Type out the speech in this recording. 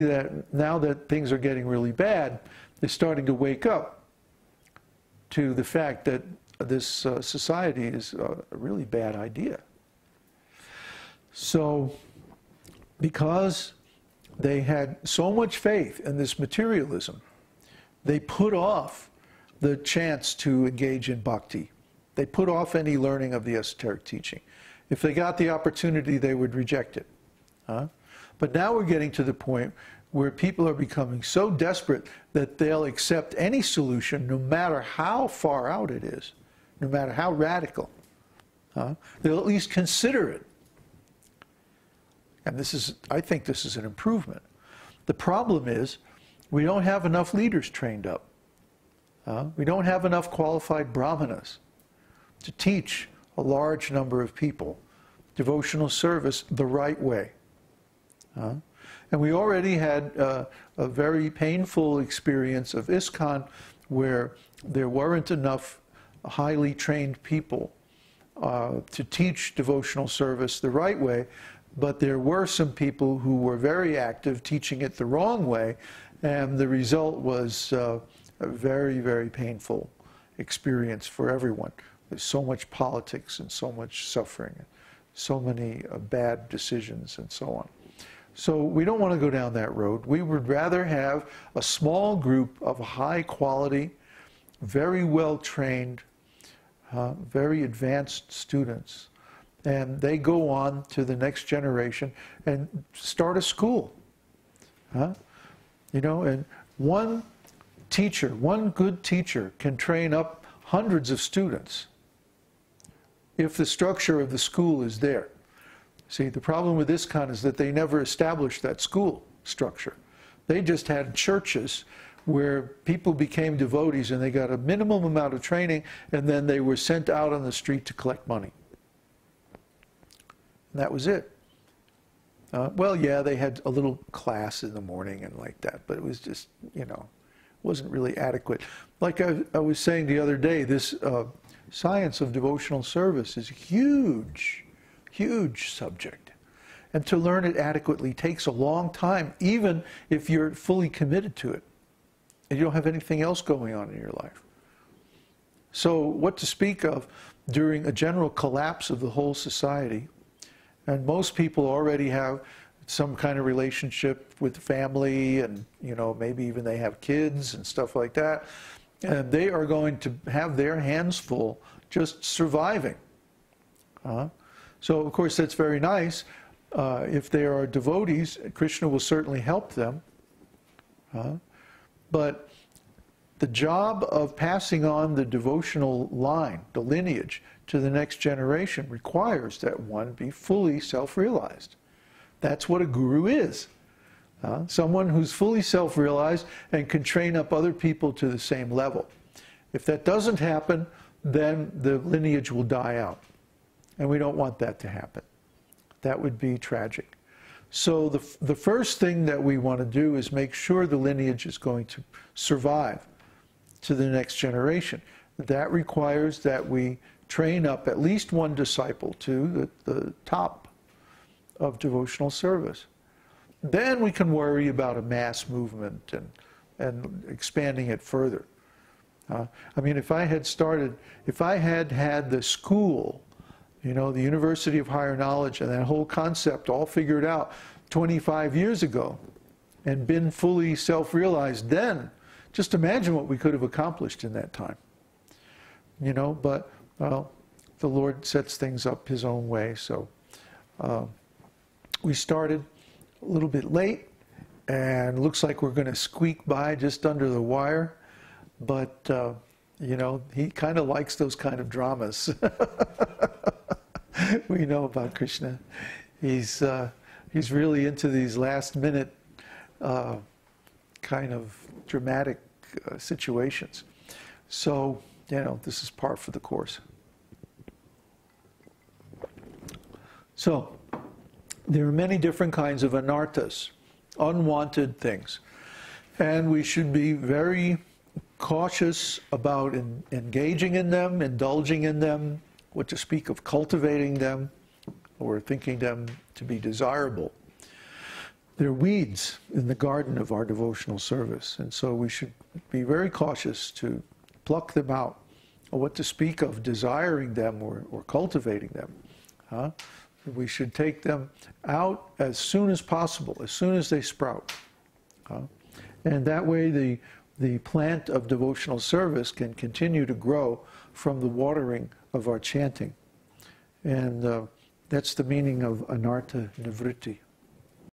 that now that things are getting really bad, they're starting to wake up to the fact that this society is a really bad idea. So, because they had so much faith in this materialism, they put off the chance to engage in bhakti. They put off any learning of the esoteric teaching. If they got the opportunity, they would reject it. But now we're getting to the point where people are becoming so desperate that they'll accept any solution, no matter how far out it is, no matter how radical. They'll at least consider it. And this is, I think this is an improvement. The problem is, we don't have enough leaders trained up. We don't have enough qualified brahmanas to teach a large number of people devotional service the right way. And we already had a very painful experience of ISKCON where there weren't enough highly trained people to teach devotional service the right way, but there were some people who were very active teaching it the wrong way, and the result was a very, very painful experience for everyone. There's so much politics and so much suffering, and so many bad decisions and so on. So we don't want to go down that road. We would rather have a small group of high quality, very well trained, very advanced students, and they go on to the next generation and start a school. You know, and one teacher, one good teacher can train up hundreds of students if the structure of the school is there. See, the problem with ISKCON is that they never established that school structure. They just had churches where people became devotees and they got a minimum amount of training, and then they were sent out on the street to collect money. And that was it. Well, yeah, they had a little class in the morning and like that, but it was just, you know, wasn't really adequate. Like I was saying the other day, this science of devotional service is a huge, huge subject. And to learn it adequately takes a long time, even if you're fully committed to it and you don't have anything else going on in your life. So what to speak of during a general collapse of the whole society, and most people already have some kind of relationship with family, and you know, maybe even they have kids and stuff like that, and they are going to have their hands full just surviving. So of course that's very nice. If they are devotees, Kṛṣṇa will certainly help them. But the job of passing on the devotional line, the lineage, to the next generation requires that one be fully self-realized. That's what a guru is. Someone who's fully self-realized and can train up other people to the same level. If that doesn't happen, then the lineage will die out. And we don't want that to happen. That would be tragic. So the first thing that we want to do is make sure the lineage is going to survive to the next generation. That requires that we train up at least one disciple to the top of devotional service. Then we can worry about a mass movement and expanding it further. I mean, if I had had the school, you know, the University of Higher Knowledge and that whole concept all figured out 25 years ago and been fully self-realized then, just imagine what we could have accomplished in that time. You know, but, well, the Lord sets things up His own way, so we started a little bit late, and looks like we're going to squeak by just under the wire, but, you know, He kind of likes those kind of dramas. We know about Kṛṣṇa. He's really into these last-minute kind of dramatic situations. So, you know, this is par for the course. So, there are many different kinds of anarthas, unwanted things. And we should be very cautious about engaging in them, indulging in them, what to speak of cultivating them, or thinking them to be desirable. they're weeds in the garden of our devotional service. And so we should be very cautious to pluck them out, or what to speak of desiring them or cultivating them. We should take them out as soon as possible, as soon as they sprout. And that way the plant of devotional service can continue to grow from the watering of our chanting. And that's the meaning of anartha nivritti.